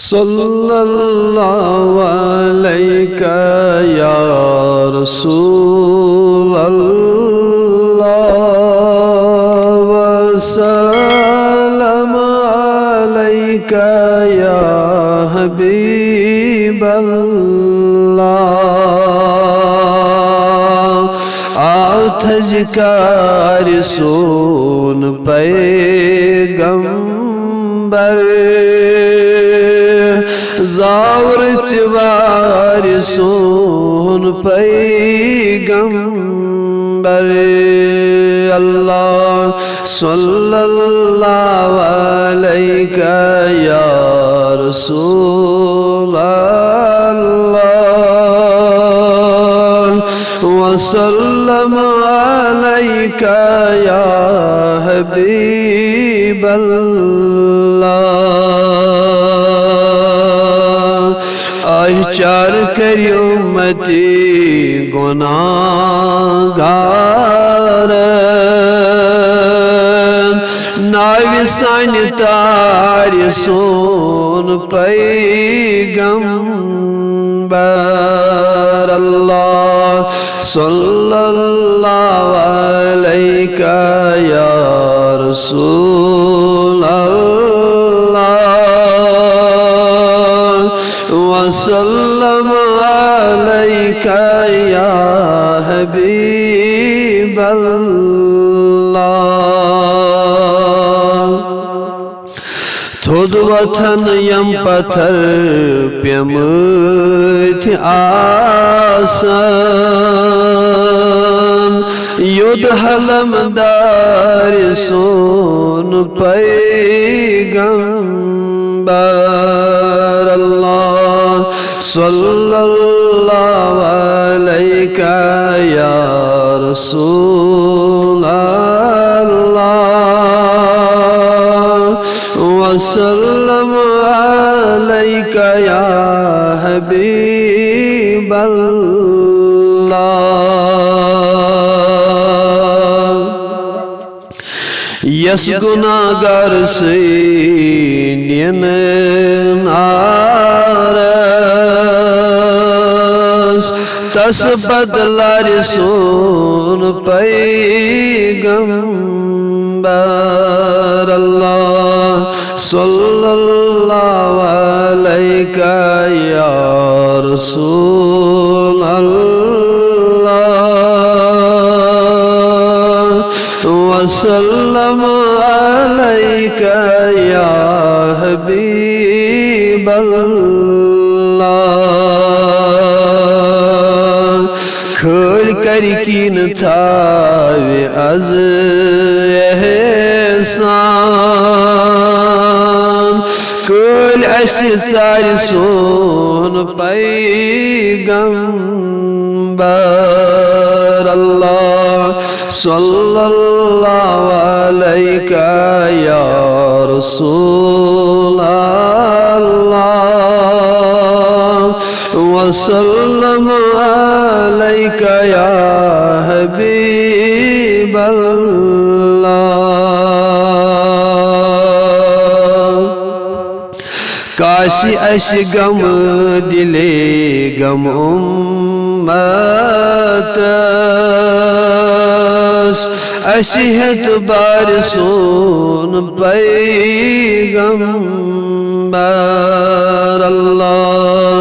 सल्लल्लाहु अलैका या रसूल अल्लाह वसल्लम अलैका या हबीब अल्लाह। आथजकार सोन पैगंबर ज़ावर चिवार सोन पैगंबर अल्लाह सल्लल्लाहु अलैका या रसूल अल्लाह वसल्लम अलैका या हबीब चार करियो मती गुनाहगार नावी सान तार सोन पैगंबर अल्लाह सल्लल्लाहु अलैका या रसूल वसल्लम अलैका या हबीब अल्लाह। थोद वथन यम पत्थर प्यमथ आसन युद्ध हलमदार सोन पैगंबर अल्लाह सल्लल्लाहु अलैका या रसूल अल्लाह वसल्लम अलैका या हबीब अल्लाह। यस गुनाहगार से नियन तस बदलार सोन पैगंबर अल्लाह सल्लल्लाहु अलैका या रसूल अल्लाह वसल्लम अलैका या हबीब खल करकिन थावे अज एहसान कल अस चार सोन पैगंबर अल्लाह सल्लल्लाहु अलैका या रसूल अल्लाह वसल्लम अलैका या हबीब अल्लाह। काशी अश गम दिले गम उम्मत अशहत बार सोन पैगंबर अल्लाह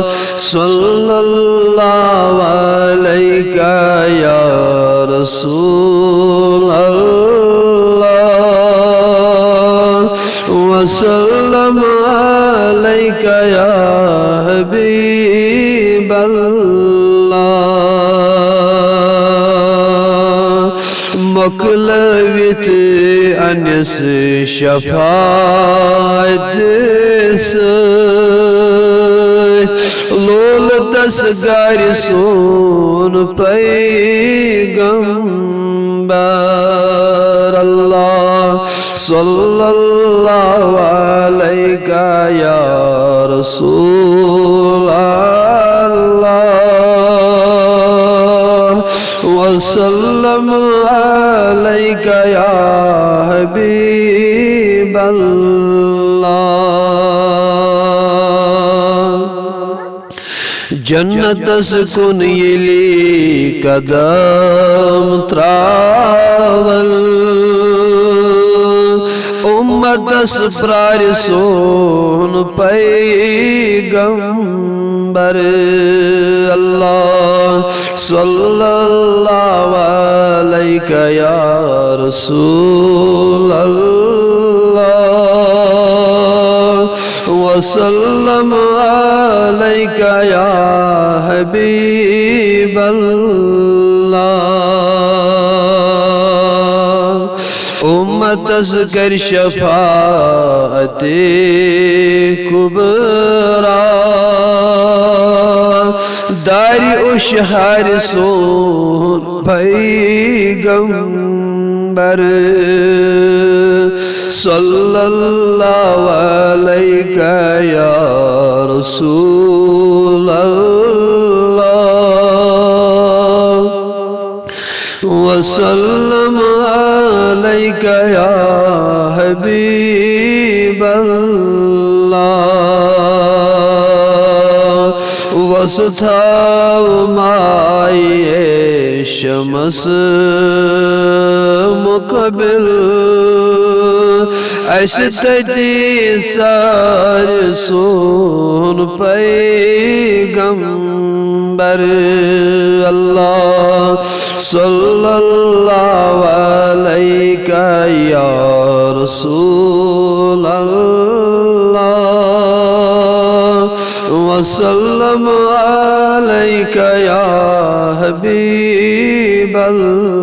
सल्लल्लाहु अलैका या रसूल अल्लाह वसल्लम अलैका या हबीब अल्लाह। मकलवित अनस शफात लोल तसगार सोन पैगंबर अल्लाह सल्लल्लाहु अलैका या रसूल अल्लाह वसल्लम अलैका या हबीब अल्लाह। जन्नतस कुन येली कदम त्रावल उम्मतस प्रारिसोन पैगंबर अल्लाह सल्लल्लाहु अलैहि या रसूल अल्लाह वसल्लम अलैका या हबीब अल्लाह उम्मतस कर शफाअते कुबरा दारी उशहर सोन पैगंबर सल्लल्लाहु अलैहि या रसूल अल्लाह वसल्लम अलैका या हबीब अल्लाह वसथा माए शमस मुकबिल अशतती चार सोन पैगंबर अल्लाह सल्लल्लाहु अलैहि या रसूल अल्लाह वसल्लम अलैका या हबीब अल्लाह।